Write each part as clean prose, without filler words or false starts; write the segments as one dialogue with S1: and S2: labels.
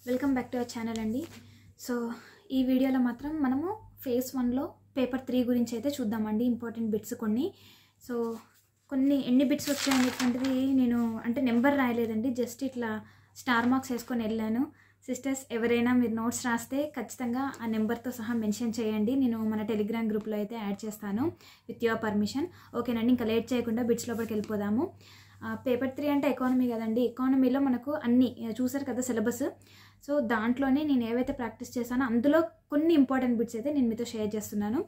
S1: Welcome back to our channel అండి. So ఈ వీడియోలో మాత్రం మనము ఫేజ్ 1లో పేపర్ 3 గురించి అయితే చూద్దామండి. ఇంపార్టెంట్ బిట్స్ కొన్ని ఎన్ని బిట్స్ వచ్చాయనేటువంటిది నేను అంటే నెంబర్ రాయలేదండి, జస్ట్ ఇట్లా స్టార్ మార్క్స్ వేసుకొని వెళ్ళాను. సిస్టర్స్ ఎవరైనా మీరు నోట్స్ రాస్తే ఖచ్చితంగా ఆ నెంబర్తో సహా మెన్షన్ చేయండి, నేను మన టెలిగ్రామ్ గ్రూప్లో అయితే యాడ్ చేస్తాను విత్ యువర్ పర్మిషన్. ఓకేనండి, ఇంకా లేట్ చేయకుండా బిట్స్ లోపలికి వెళ్ళిపోదాము. పేపర్ 3 అంటే ఎకానమీ కదండి. ఎకానమీలో మనకు అన్నీ చూసారు కదా సిలబస్. సో దాంట్లోనే నేను ఏవైతే ప్రాక్టీస్ చేశానో అందులో కొన్ని ఇంపార్టెంట్ బిట్స్ అయితే నేను మీతో షేర్ చేస్తున్నాను.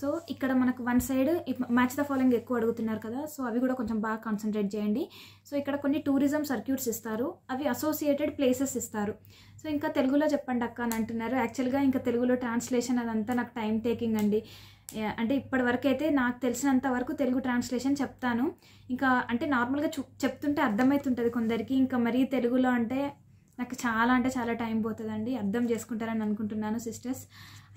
S1: సో ఇక్కడ మనకు one side match the following ఎక్కువ అడుగుతున్నారు కదా, సో అవి కూడా కొంచెం బాగా కాన్సన్ట్రేట్ చేయండి. సో ఇక్కడ కొన్ని టూరిజం సర్క్యూట్స్ ఇస్తారు, అవి అసోసియేటెడ్ ప్లేసెస్ ఇస్తారు. సో ఇంకా తెలుగులో చెప్పండి అక్క అని అంటున్నారు. యాక్చువల్గా ఇంకా తెలుగులో ట్రాన్స్లేషన్ అదంతా నాకు టైం టేకింగ్ అండి. అంటే ఇప్పటి వరకు అయితే నాకు తెలిసినంత వరకు తెలుగు ట్రాన్స్లేషన్ చెప్తాను. ఇంకా అంటే నార్మల్గా చెప్తుంటే అర్థమవుతుంటుంది కొందరికి, ఇంకా మరీ తెలుగులో అంటే నాకు చాలా టైం పోతుందండి. అర్థం చేసుకుంటారని అనుకుంటున్నాను సిస్టర్స్.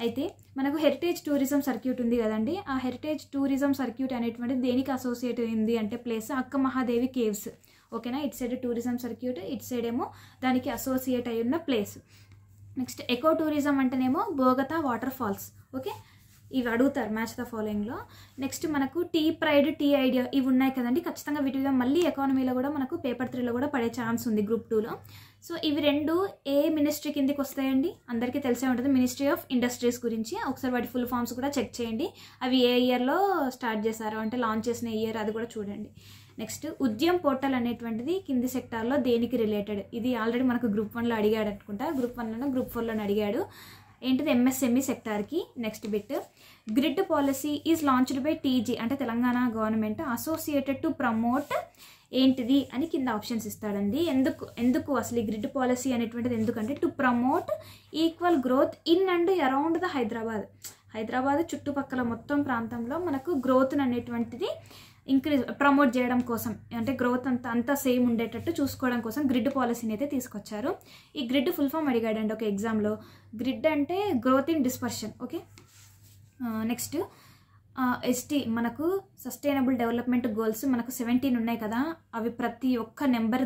S1: అయితే మనకు హెరిటేజ్ టూరిజం సర్క్యూట్ ఉంది కదండి, ఆ హెరిటేజ్ టూరిజం సర్క్యూట్ అనేటువంటిది దేనికి అసోసియేట్ అయింది అంటే ప్లేస్ అక్క మహాదేవి కేవ్స్. ఓకేనా, ఇటు సైడ్ టూరిజం సర్క్యూట్, ఇటు సైడ్ ఏమో దానికి అసోసియేట్ అయి ఉన్న ప్లేస్. నెక్స్ట్ ఎకో టూరిజం అంటేనేమో బోగతా వాటర్ ఫాల్స్. ఓకే, ఇవి అడుగుతారు మ్యాచ్ ద ఫాలోయింగ్లో. నెక్స్ట్ మనకు టీ ప్రైడ్, టీ ఐడియా ఇవి ఉన్నాయి కదండి, ఖచ్చితంగా వీటి మళ్ళీ ఎకానమీలో కూడా మనకు పేపర్ 3లో కూడా పడే ఛాన్స్ ఉంది గ్రూప్ 2లో. సో ఇవి రెండు ఏ మినిస్ట్రీ కిందకి వస్తాయండి, అందరికీ తెలిసే ఉంటుంది, మినిస్ట్రీ ఆఫ్ ఇండస్ట్రీస్ గురించి. ఒకసారి వాటి ఫుల్ ఫామ్స్ కూడా చెక్ చేయండి, అవి ఏ ఇయర్లో స్టార్ట్ చేశారో అంటే లాంచ్ చేసిన ఇయర్ అది కూడా చూడండి. నెక్స్ట్ ఉద్యమ్ పోర్టల్ అనేటువంటిది కింది సెక్టార్లో దేనికి రిలేటెడ్, ఇది ఆల్రెడీ మనకు గ్రూప్ 1లో అడిగాడు అనుకుంటా, గ్రూప్ 1లోనో గ్రూప్ 4లోనో అడిగాడు. ఏంటిది, ఎంఎస్ఎంఈ సెక్టార్కి. Next bit, grid policy is launched by TG అంటే Telangana government associated to promote ఏంటిది అని కింద ఆప్షన్స్ ఇస్తాడండి. ఎందుకు అసలు ఈ గ్రిడ్ పాలసీ అనేటువంటిది ఎందుకంటే to promote equal growth in and around the Hyderabad చుట్టుపక్కల మొత్తం ప్రాంతంలో మనకు గ్రోత్ అనేటువంటిది ప్రమోట్ చేయడం కోసం, అంటే గ్రోత్ అంతా సేమ్ ఉండేటట్టు చూసుకోవడం కోసం గ్రిడ్ పాలసీని అయితే తీసుకొచ్చారు. ఈ గ్రిడ్ ఫుల్ ఫామ్ అడిగాడండి ఒక ఎగ్జామ్లో. గ్రిడ్ అంటే growth in dispersion. Okay, next ST మనకు సస్టైనబుల్ డెవలప్మెంట్ గోల్స్ మనకు 17 ఉన్నాయి కదా, అవి ప్రతి ఒక్క నెంబర్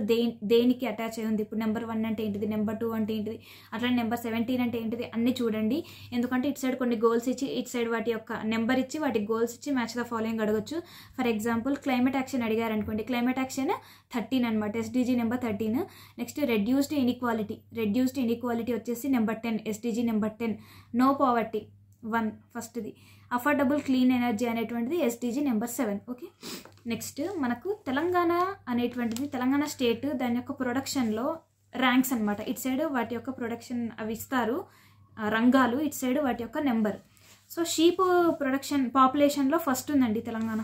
S1: దేనికి అటాచ్ అయి ఉంది. ఇప్పుడు నెంబర్ 1 అంటే ఏంటిది, నెంబర్ 2 అంటే ఏంటిది, అట్లా నెంబర్ 17 అంటే ఏంటిది అన్నీ చూడండి. ఎందుకంటే ఇటు సైడ్ కొన్ని గోల్స్ ఇచ్చి, ఇటు సైడ్ వాటి యొక్క నెంబర్ ఇచ్చి, వాటి గోల్స్ ఇచ్చి మ్యాచ్ ద ఫాలోయింగ్ అడగొచ్చు. ఫర్ ఎగ్జాంపుల్ క్లైమేట్ యాక్షన్ అడిగారు అనుకోండి, క్లైమేట్ యాక్షన్ 13 అనమాట, SDG number 13. Next reduced inequality వచ్చేసి number 10, SDG number 10. No poverty 1 ఫస్ట్ది. అఫోర్డబుల్ క్లీన్ ఎనర్జీ అనేటువంటిది ఎస్డీజీ నెంబర్ 7. ఓకే, నెక్స్ట్ మనకు తెలంగాణ అనేటువంటిది, తెలంగాణ స్టేట్ దాని యొక్క ప్రొడక్షన్లో ర్యాంక్స్ అనమాట. ఇటు సైడ్ వాటి యొక్క ప్రొడక్షన్ అవి ఇస్తారు రంగాలు, ఇటు సైడ్ వాటి యొక్క నెంబర్. సో షీప్ ప్రొడక్షన్ పాపులేషన్లో ఫస్ట్ ఉందండి తెలంగాణ.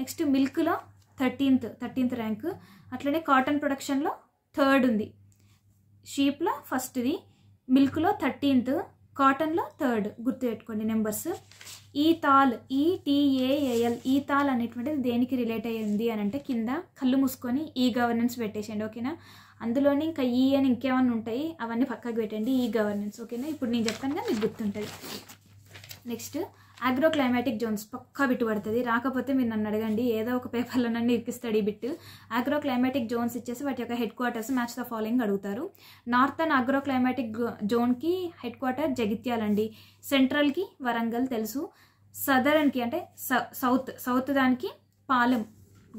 S1: నెక్స్ట్ మిల్క్లో 13th ర్యాంక్. అట్లనే కాటన్ ప్రొడక్షన్లో 3rd ఉంది. షీప్లో ఫస్ట్ది, మిల్క్లో 13th, కాటన్లో 3rd. గుర్తుపెట్టుకోండి నెంబర్స్. ఈథాల్, ఈటీఏఎల్, ఈథాల్ అనేటువంటిది దేనికి రిలేట్ అయ్యింది అని అంటే కింద కళ్ళు మూసుకొని ఈ గవర్నెన్స్ పెట్టేసండి. ఓకేనా, అందులోని ఇంకా ఈ అని ఇంకేమన్నా ఉంటాయి, అవన్నీ పక్కకు పెట్టండి, ఈ గవర్నెన్స్. ఓకేనా, ఇప్పుడు నేను చెప్తాను కదా మీకు గుర్తుంటుంది. నెక్స్ట్ అగ్రో క్లైమాటిక్ జోన్స్ పక్కా బిట్టు పడుతుంది, రాకపోతే మీరు నన్ను అడగండి, ఏదో ఒక పేపర్లో నన్ను ఇరికిస్తాడు ఈ బిట్టు. అగ్రో క్లైమాటిక్ జోన్స్ ఇచ్చేసి వాటి యొక్క headquarters match the following అడుగుతారు. నార్థన్ అగ్రో క్లైమాటిక్ జోన్కి హెడ్ క్వార్టర్ జగిత్యాల అండి, సెంట్రల్కి వరంగల్ తెలుసు, సదరన్కి అంటే సౌత్ దానికి పాలెం.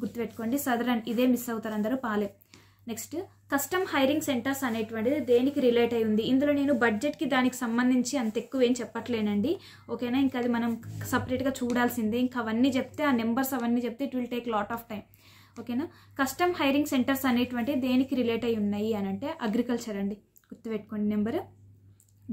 S1: గుర్తుపెట్టుకోండి, సదరన్ ఇదే మిస్ అవుతారు అందరూ, Palem. Next custom hiring centres అనేటువంటిది దేనికి రిలేట్ అయి ఉంది, ఇందులో నేను బడ్జెట్కి దానికి సంబంధించి అంత ఎక్కువ ఏం చెప్పట్లేనండి. ఓకేనా, ఇంకా అది మనం సపరేట్గా చూడాల్సిందే. ఇంకా అవన్నీ చెప్తే ఆ నెంబర్స్ అవన్నీ చెప్తే it will take lot of time. ఓకేనా, కస్టమ్ హైరింగ్ సెంటర్స్ అనేటువంటివి దేనికి రిలేట్ అయి ఉన్నాయి అని అంటే అగ్రికల్చర్ అండి, గుర్తుపెట్టుకోండి నెంబర్.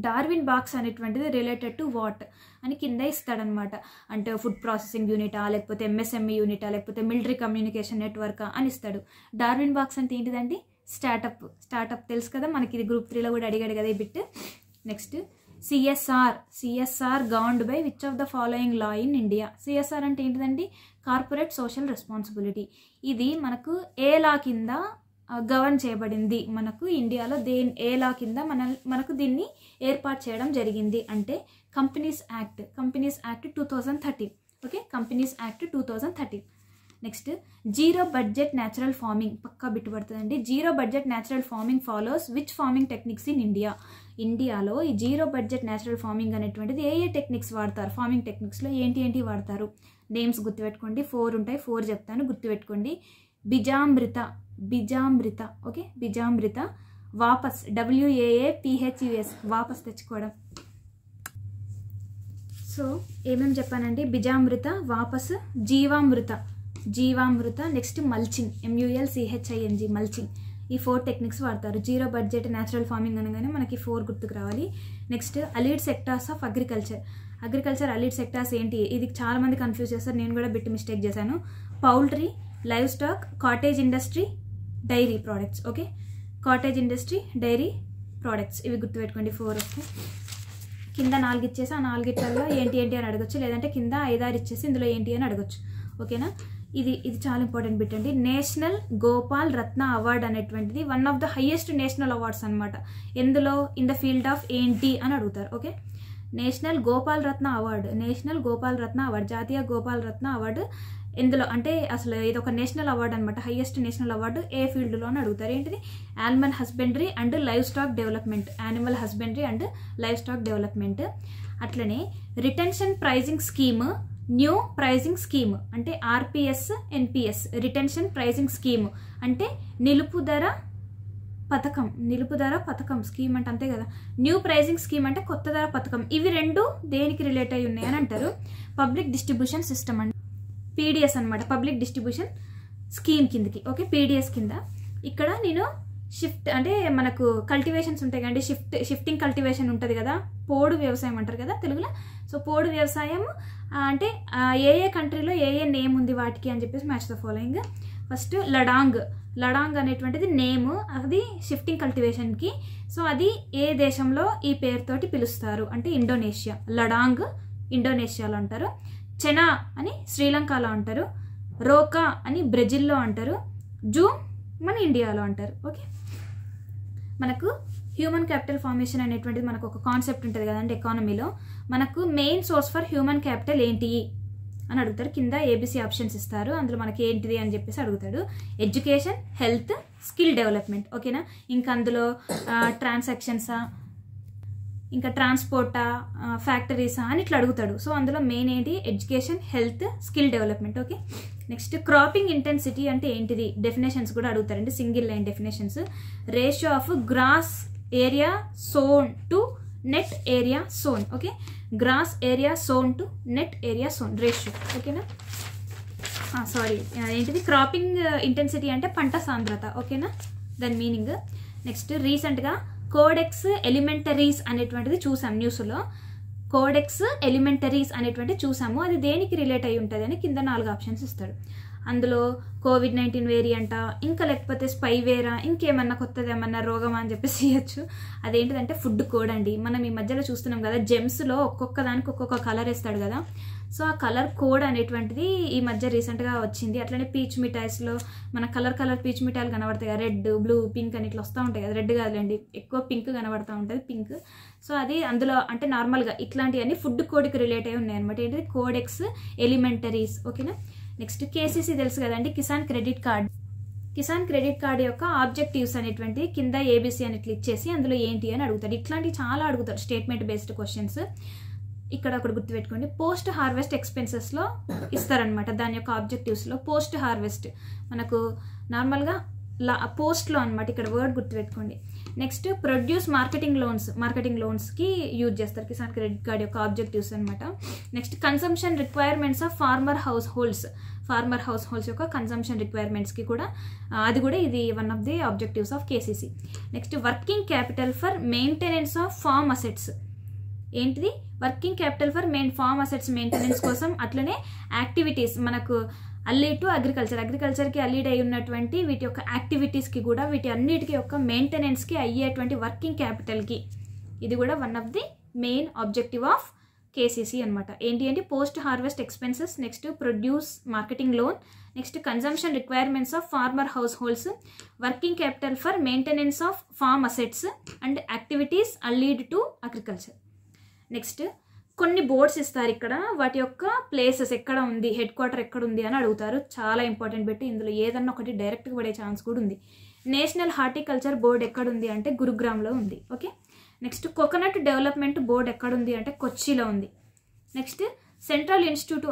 S1: డార్విన్ బాక్స్ అనేటువంటిది రిలేటెడ్ టు వాట్ అని కింద ఇస్తాడనమాట. అంటే ఫుడ్ ప్రాసెసింగ్ యూనిటా, లేకపోతే ఎంఎస్ఎంఈ యూనిటా, లేకపోతే మిలిటరీ కమ్యూనికేషన్ నెట్వర్క్ అని ఇస్తాడు. డార్విన్ బాక్స్ అంటే ఏంటిదండి, స్టార్టప్ తెలుసు కదా మనకి, ఇది గ్రూప్ 3లో కూడా అడిగాడు కదా ఈ bit. Next CSR governed by which of the following law in India. CSR అంటే ఏంటిదండి, కార్పొరేట్ సోషల్ రెస్పాన్సిబిలిటీ. ఇది మనకు ఏ లా కింద గవర్న్ చేయబడింది, మనకు ఇండియాలో ఏ లా కింద మనకు దీన్ని ఏర్పాటు చేయడం జరిగింది అంటే companies act 2013. Okay, companies act 2013. Next zero budget natural farming పక్కా బిట్టుపడుతుందండి. Zero budget natural farming follows which farming techniques in India? ఇండియాలో ఈ జీరో బడ్జెట్ న్యాచురల్ ఫార్మింగ్ అనేటువంటిది ఏ టెక్నిక్స్ వాడతారు? ఫార్మింగ్ టెక్నిక్స్లో ఏంటి వాడతారు? నేమ్స్ గుర్తుపెట్టుకోండి, 4 ఉంటాయి, 4 చెప్తాను గుర్తుపెట్టుకోండి. బిజామృత ఓకే, బిజామృత. వాపస్ WAAPHUS వాపస్ తెచ్చుకోవడం. సో ఏమేమి చెప్పానండి? బిజామృత, వాపస్, జీవామృత, నెక్స్ట్ మల్చింగ్, MULCHING మల్చింగ్. ఈ 4 టెక్నిక్స్ వాడతారు. జీరో బడ్జెట్ న్యాచురల్ ఫార్మింగ్ అనగానే మనకి 4 గుర్తుకు రావాలి. Next allied sectors of agriculture allied sectors ఏంటి? ఇది చాలా మంది కన్ఫ్యూజ్ చేస్తారు, నేను కూడా బిట్ మిస్టేక్ చేశాను. Poultry, livestock, cottage industry, dairy products. Okay, cottage industry, dairy products, ఇవి గుర్తుపెట్టుకోండి 4 వస్తాయి. కింద 4 ఇచ్చేసి ఆ 4 ఏంటి అని అడగచ్చు, లేదంటే కింద 5-6 ఇచ్చేసి ఇందులో ఏంటి అని అడగచ్చు. ఓకేనా? ఇది చాలా ఇంపార్టెంట్ బిట్ అండి. నేషనల్ గోపాల్ రత్న అవార్డ్ అనేటువంటిది one of the highest national awards అనమాట. ఎందులో? ఇన్ ద ఫీల్డ్ ఆఫ్ ఏంటి అని అడుగుతారు. Okay, national Gopal Ratna award, జాతీయ గోపాల్ రత్న అవార్డు ఎందులో అంటే అసలు ఇది ఒక నేషనల్ అవార్డు అనమాట, హైయెస్ట్ నేషనల్ అవార్డు ఏ ఫీల్డ్లో అని అడుగుతారు. ఏంటిది? Animal husbandry and livestock development. అట్లనే retention pricing scheme, new pricing scheme అంటే RPS NPS. Retention pricing scheme అంటే నిలుపుదర పథకం స్కీమ్ అంటే అంతే కదా. న్యూ ప్రైజింగ్ స్కీమ్ అంటే కొత్త ధర పథకం. ఇవి 2 దేనికి రిలేట్ అయి ఉన్నాయి అని అంటారు? పబ్లిక్ డిస్ట్రిబ్యూషన్ సిస్టమ్ అంటే PDS అనమాట, పబ్లిక్ డిస్ట్రిబ్యూషన్ స్కీమ్ కిందకి. ఓకే, PDS కింద. ఇక్కడ నేను షిఫ్ట్ అంటే మనకు కల్టివేషన్స్ ఉంటాయి కండి, షిఫ్టింగ్ కల్టివేషన్ ఉంటుంది కదా, పోడు వ్యవసాయం అంటారు కదా తెలుగులో. సో పోడు వ్యవసాయం అంటే ఏ కంట్రీలో ఏ నేమ్ ఉంది వాటికి అని చెప్పేసి మ్యాచ్ ద ఫాలోయింగ్. ఫస్ట్ లడాంగ్ అనేటువంటిది నేమ్, అది షిఫ్టింగ్ కల్టివేషన్కి. సో అది ఏ దేశంలో ఈ పేరుతోటి పిలుస్తారు అంటే ఇండోనేషియా. లడాంగ్ ఇండోనేషియాలో అంటారు. చెనా అని శ్రీలంకలో అంటారు. రోకా అని బ్రెజిల్లో అంటారు. జూమ్ మన ఇండియాలో అంటారు. ఓకే, మనకు హ్యూమన్ క్యాపిటల్ ఫార్మేషన్ అనేటువంటిది మనకు ఒక కాన్సెప్ట్ ఉంటుంది కదండి ఎకానమీలో. మనకు main source for human capital ఏంటి అని అడుగుతారు. కింద ABC ఆప్షన్స్ ఇస్తారు, అందులో మనకి ఏంటిది అని చెప్పేసి అడుగుతాడు. Education, health, skill development. ఓకేనా? ఇంకా అందులో ట్రాన్సాక్షన్సా, ఇంకా ట్రాన్స్పోర్టా, ఫ్యాక్టరీసా అని ఇట్లా అడుగుతాడు. సో అందులో మెయిన్ ఏంటి? Education, health, skill development. Okay, next cropping intensity అంటే ఏంటిది? డెఫినేషన్స్ కూడా అడుగుతారండి, single line definitions. Ratio of gross area sown to net area sown. Okay, gross area sown to net area sown ratio. ఓకేనా? ఏంటిది? Cropping intensity అంటే పంట సాంద్రత. ఓకేనా, దాని మీనింగ్. నెక్స్ట్ రీసెంట్గా కోడెక్స్ ఎలిమెంటరీస్ అనేటువంటిది చూసాం న్యూస్లో. కోడెక్స్ ఎలిమెంటరీస్ అనేటువంటిది చూసాము. అది దేనికి రిలేట్ అయి ఉంటుంది అని కింద 4 ఆప్షన్స్ ఇస్తాడు. అందులో COVID-19 వేరియంటా, ఇంకా లేకపోతే స్పైవేరా, ఇంకేమన్నా కొత్తది ఏమన్నా రోగమా అని చెప్పేసి ఇవ్వచ్చు. అదేంటిదంటే ఫుడ్ కోడ్ అండి. మనం ఈ మధ్యలో చూస్తున్నాం కదా, జెమ్స్లో ఒక్కొక్క దానికి ఒక్కొక్క కలర్ వేస్తాడు కదా. సో ఆ కలర్ కోడ్ అనేటువంటిది ఈ మధ్య రీసెంట్గా వచ్చింది. అట్లనే పీచ్ మిఠాయిస్లో మన కలర్ పీచ్ మిఠాయిలు కనబడతాయి కదా, రెడ్, బ్లూ, పింక్ అని ఇట్లా వస్తూ ఉంటాయి కదా. రెడ్ కాదులేండి, ఎక్కువ పింక్ కనబడుతూ ఉంటుంది, పింక్. సో అది అందులో అంటే నార్మల్గా ఇట్లాంటివన్నీ ఫుడ్ కోడ్కి రిలేట్ అయి ఉన్నాయి అనమాట. ఏంటిది? Codex elementaries. ఓకేనా? నెక్స్ట్ KCC తెలుసు కదండి, కిసాన్ క్రెడిట్ కార్డ్ యొక్క ఆబ్జెక్టివ్స్ అనేటువంటి కింద ABC అని ఇట్లా ఇచ్చేసి అందులో ఏంటి అని అడుగుతాడు. ఇట్లాంటివి చాలా అడుగుతాడు, స్టేట్మెంట్ బేస్డ్ క్వశ్చన్స్. ఇక్కడ ఒకటి గుర్తుపెట్టుకోండి, పోస్ట్ హార్వెస్ట్ ఎక్స్పెన్సెస్లో ఇస్తారనమాట. దాని యొక్క ఆబ్జెక్టివ్స్లో పోస్ట్ హార్వెస్ట్ మనకు నార్మల్గా పోస్ట్లో అనమాట, ఇక్కడ వర్డ్ గుర్తుపెట్టుకోండి. నెక్స్ట్ ప్రొడ్యూస్ మార్కెటింగ్ లోన్స్కి యూజ్ చేస్తారు కిసాన్ క్రెడిట్ కార్డ్ యొక్క ఆబ్జెక్టివ్స్ అనమాట. Next consumption requirements of farmer households యొక్క కన్సంప్షన్ రిక్వైర్మెంట్స్కి కూడా అది కూడా ఇది one of the objectives of KCC. Next working capital for maintenance of farm assets. ఏంటిది? Working capital for farm assets maintenance కోసం. అట్లనే యాక్టివిటీస్ మనకు అల్లీడ్ టు అగ్రికల్చర్కి అల్లీడ్ అయి ఉన్నటువంటి వీటి యొక్క యాక్టివిటీస్కి కూడా, వీటి అన్నిటికీ యొక్క మెయింటెనెన్స్కి అయ్యేటువంటి వర్కింగ్ క్యాపిటల్కి ఇది కూడా one of the main objective of KCC అనమాట. ఏంటి అంటే post harvest expenses, next produce marketing loan, next consumption requirements of farmer households, working capital for maintenance of farm assets and activities allied to agriculture. Next కొన్ని boards ఇస్తారు ఇక్కడ, వాటి యొక్క places ఎక్కడ ఉంది, హెడ్ క్వార్టర్ ఎక్కడ ఉంది అని అడుగుతారు. చాలా ఇంపార్టెంట్ పెట్టి ఇందులో ఏదన్నా ఒకటి డైరెక్ట్గా పడే ఛాన్స్ కూడా ఉంది. నేషనల్ హార్టికల్చర్ బోర్డ్ ఎక్కడుంది అంటే గురుగ్రామ్లో ఉంది. Okay, next coconut development board ఎక్కడుంది అంటే కొచ్చిలో ఉంది. Next central institute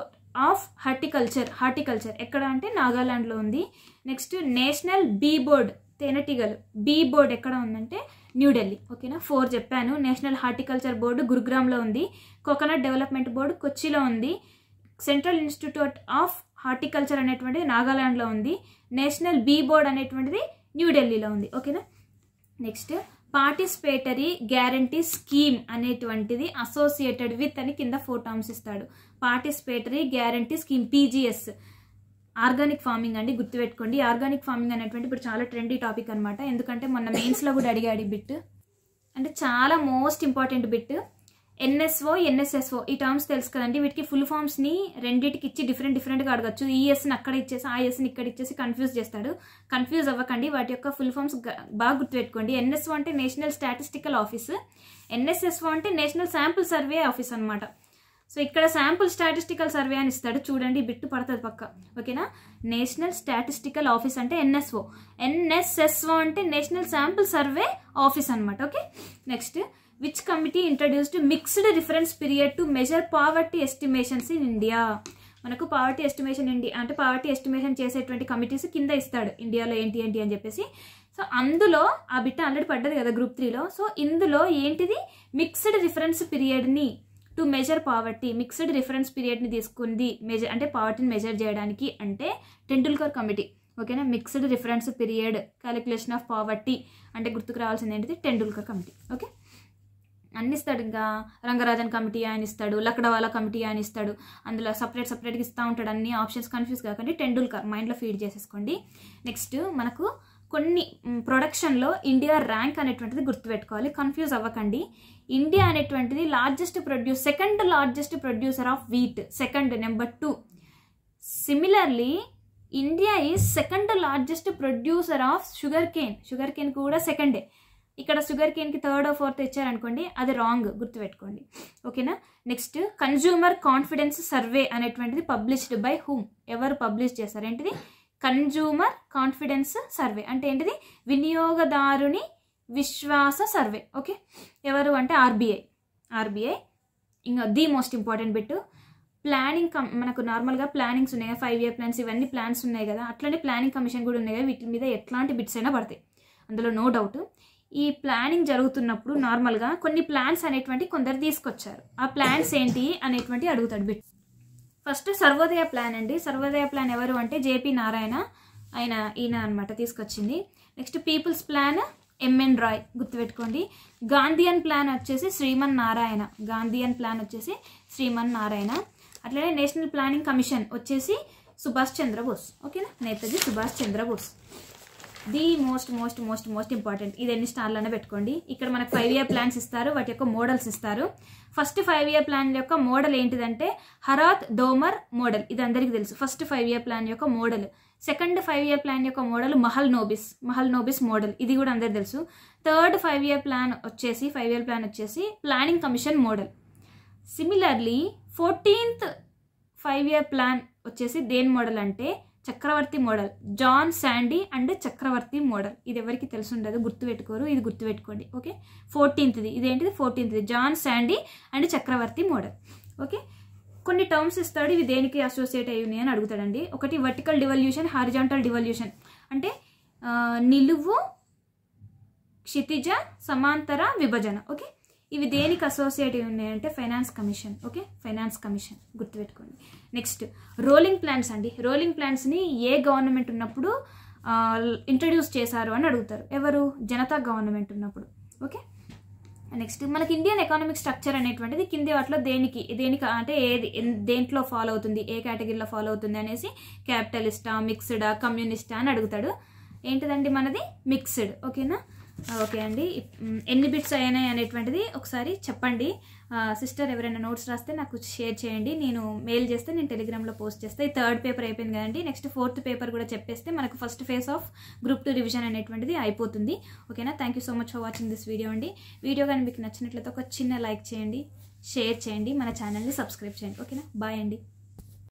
S1: of horticulture ఎక్కడ అంటే నాగాలాండ్లో ఉంది. నెక్స్ట్ నేషనల్ బీ బోర్డ్, తేనెటీగలు బీ బోర్డ్ ఎక్కడ ఉందంటే న్యూఢిల్లీ. ఓకేనా, 4 చెప్పాను. నేషనల్ హార్టికల్చర్ బోర్డు గురుగ్రామ్లో ఉంది, కోకోనట్ డెవలప్మెంట్ బోర్డు కొచ్చిలో ఉంది, సెంట్రల్ ఇన్స్టిట్యూట్ ఆఫ్ హార్టికల్చర్ అనేటువంటిది నాగాలాండ్లో ఉంది, నేషనల్ బీ బోర్డ్ అనేటువంటిది న్యూఢిల్లీలో ఉంది. ఓకేనా, నెక్స్ట్ పార్టిసిపేటరీ గ్యారంటీ స్కీమ్ అనేటువంటిది అసోసియేటెడ్ విత్ అని కింద 4 టర్మ్స్ ఇస్తాడు. Participatory guarantee scheme PGS, organic farming అండి, గుర్తుపెట్టుకోండి. ఆర్గానిక్ ఫార్మింగ్ అనేటువంటి ఇప్పుడు చాలా ట్రెండీ టాపిక్ అనమాట. ఎందుకంటే మొన్న మెయిన్స్లో కూడా అడిగాడు ఈ బిట్, అంటే చాలా most important bit. NSO NSSO ఈ టర్మ్స్ తెలుసు కదండి. వీటికి ఫుల్ ఫామ్స్ని రెండింటికి ఇచ్చి డిఫరెంట్గా అడగచ్చు. ఈఎస్ని అక్కడ ఇచ్చేసి ఆ ఎస్ని ఇక్కడ ఇచ్చేసి కన్ఫ్యూజ్ చేస్తాడు. కన్ఫ్యూజ్ అవ్వకండి, వాటి యొక్క ఫుల్ ఫామ్స్ బాగా గుర్తుపెట్టుకోండి. ఎన్ఎస్ఓ అంటే నేషనల్ స్టాటిస్టికల్ ఆఫీస్, ఎన్ఎస్ఎస్ఓ అంటే నేషనల్ శాంపుల్ సర్వే ఆఫీస్ అనమాట. సో ఇక్కడ శాంపుల్ స్టాటిస్టికల్ సర్వే అని ఇస్తాడు, చూడండి బిట్టు పడుతుంది పక్క. ఓకేనా, నేషనల్ స్టాటిస్టికల్ ఆఫీస్ అంటే ఎన్ఎస్ఓ, ఎన్ఎస్ఎస్ఓ అంటే నేషనల్ శాంపుల్ సర్వే ఆఫీస్ అనమాట. Okay, next which committee introduced mixed reference period to measure poverty estimations in India. మనకు పావర్టీ ఎస్టిమేషన్ అంటే పావర్టీ ఎస్టిమేషన్ చేసేటువంటి కమిటీస్ కింద ఇస్తాడు ఇండియాలో ఏంటి అని చెప్పేసి. సో అందులో ఆ బిట్ ఆల్రెడీ పడ్డది కదా గ్రూప్ 3లో. సో ఇందులో ఏంటిది, మిక్స్డ్ రిఫరెన్స్ పీరియడ్ని to measure poverty, mixed reference పీరియడ్ని తీసుకుంది మెజర్ అంటే పావర్టీని మెజర్ చేయడానికి అంటే టెండూల్కర్ కమిటీ. ఓకేనా, mixed reference period calculation of poverty అంటే గుర్తుకు రావాల్సింది ఏంటిది, టెండూల్కర్ కమిటీ. ఓకే, అన్ని ఇస్తాడు. ఇంకా రంగరాజన్ కమిటీ ఆయన ఇస్తాడు, లక్డవాలా కమిటీ ఆయన ఇస్తాడు, అందులో సపరేట్గా ఇస్తూ ఉంటాడు. అన్ని ఆప్షన్స్ కన్ఫ్యూజ్ కాకండి, టెండూల్కర్ మైండ్లో ఫీడ్ చేసేసుకోండి. నెక్స్ట్ మనకు కొన్ని ప్రొడక్షన్లో ఇండియా ర్యాంక్ అనేటువంటిది గుర్తుపెట్టుకోవాలి, కన్ఫ్యూజ్ అవ్వకండి. ఇండియా అనేటువంటిది second largest producer of wheat, second number 2. Similarly India is second largest producer of sugar cane కూడా సెకండే. ఇక్కడ షుగర్ కేన్కి 3rd or 4th ఇచ్చారనుకోండి, అది రాంగ్, గుర్తుపెట్టుకోండి. ఓకేనా, నెక్స్ట్ కన్జ్యూమర్ కాన్ఫిడెన్స్ సర్వే అనేటువంటిది పబ్లిష్డ్ బై హూమ్, ఎవరు పబ్లిష్ చేశారు ఏంటిది, కన్జ్యూమర్ కాన్ఫిడెన్స్ సర్వే అంటే ఏంటిది, వినియోగదారుని విశ్వాస సర్వే. ఓకే, ఎవరు అంటే ఆర్బీఐ. ఇంకా the most important bit, planning మనకు నార్మల్గా ప్లానింగ్స్ ఉన్నాయి కదా, 5 year ప్లాన్స్, ఇవన్నీ ప్లాన్స్ ఉన్నాయి కదా, అట్లనే ప్లానింగ్ కమిషన్ కూడా ఉన్నాయి కదా, వీటి మీద ఎట్లాంటి బిట్స్ అయినా పడతాయి, అందులో నో డౌట్. ఈ ప్లానింగ్ జరుగుతున్నప్పుడు నార్మల్గా కొన్ని ప్లాన్స్ అనేటువంటి కొందరు తీసుకొచ్చారు, ఆ ప్లాన్స్ ఏంటి అనేటువంటి అడుగుతాడు బిట్. ఫస్ట్ సర్వోదయ ప్లాన్ అండి. సర్వోదయ ప్లాన్ ఎవరు అంటే జేపీ నారాయణ, ఈయన అనమాట తీసుకొచ్చింది. Next people's plan MN Roy, గుర్తుపెట్టుకోండి. గాంధీయన్ ప్లాన్ వచ్చేసి శ్రీమన్ నారాయణ. అట్లనే నేషనల్ ప్లానింగ్ కమిషన్ వచ్చేసి సుభాష్ చంద్రబోస్. ఓకేనా, Netaji Subhash Chandrabose. The most important, ఇది ఎన్ని స్టార్లనే పెట్టుకోండి. ఇక్కడ మనకు 5 year ప్లాన్స్ ఇస్తారు, వాటి యొక్క మోడల్స్ ఇస్తారు. ఫస్ట్ 5 year ప్లాన్ యొక్క మోడల్ ఏంటిదంటే హరాత్ డోమర్ మోడల్, ఇది అందరికీ తెలుసు. ఫస్ట్ 5 year ప్లాన్ యొక్క మోడల్. సెకండ్ 5 year ప్లాన్ యొక్క మోడల్ మహల్ నోబిస్ మోడల్, ఇది కూడా అందరికి తెలుసు. థర్డ్ 5 year ప్లాన్ వచ్చేసి planning commission model. Similarly 14th 5 year plan వచ్చేసి దేని మోడల్ అంటే Chakravarty model, John Sandy and Chakravarty model. ఇది ఎవరికి తెలిసి ఉండదు, గుర్తుపెట్టుకోరు, ఇది గుర్తుపెట్టుకోండి. ఓకే, 14th ఇదేంటిది 14th John Sandy and Chakravarty model. Okay, కొన్ని టర్మ్స్ ఇస్తాడు, ఇవి దేనికి అసోసియేట్ అయ్యి ఉన్నాయి అని అడుగుతాడండి. ఒకటి వర్టికల్ డివల్యూషన్, హారిజాంటల్ డివల్యూషన్ అంటే నిలువు క్షితిజ సమాంతర విభజన. ఓకే, ఇవి దేనికి అసోసియేట్ అయి ఉన్నాయంటే finance commission. Okay, finance commission గుర్తుపెట్టుకోండి. నెక్స్ట్ రోలింగ్ ప్లాన్స్ అండి. రోలింగ్ ప్లాన్స్ని ఏ గవర్నమెంట్ ఉన్నప్పుడు ఇంట్రడ్యూస్ చేశారు అని అడుగుతారు, ఎవరు, జనతా గవర్నమెంట్ ఉన్నప్పుడు. ఓకే, నెక్స్ట్ మనకి ఇండియన్ ఎకానమిక్ స్ట్రక్చర్ అనేటువంటిది కింది వాటిలో దేనికి అంటే దేంట్లో ఫాలో అవుతుంది, ఏ కేటగిరీలో ఫాలో అవుతుంది అనేసి క్యాపిటలిస్టా, మిక్స్డా, కమ్యూనిస్టా అని అడుగుతాడు. ఏంటిదండి మనది మిక్స్డ్. ఓకేనా, ఓకే అండి. ఎన్ని బిట్స్ అయినాయి అనేటువంటిది ఒకసారి చెప్పండి. సిస్టర్ ఎవరైనా నోట్స్ రాస్తే నాకు షేర్ చేయండి, నేను మెయిల్ చేస్తే నేను టెలిగ్రామ్లో పోస్ట్ చేస్తే. ఈ 3rd పేపర్ అయిపోయింది కదండి, నెక్స్ట్ 4th పేపర్ కూడా చెప్పేస్తే మనకు first phase of group 2 revision అనేటువంటిది అయిపోతుంది. ఓకేనా, thank you so much for watching this video అండి. వీడియో కానీ మీకు నచ్చినట్లయితే ఒక చిన్న లైక్ చేయండి. షేర్ చేయండి, మన ఛానల్ని సబ్స్క్రైబ్ చేయండి. ఓకేనా? బాయ్ అండి.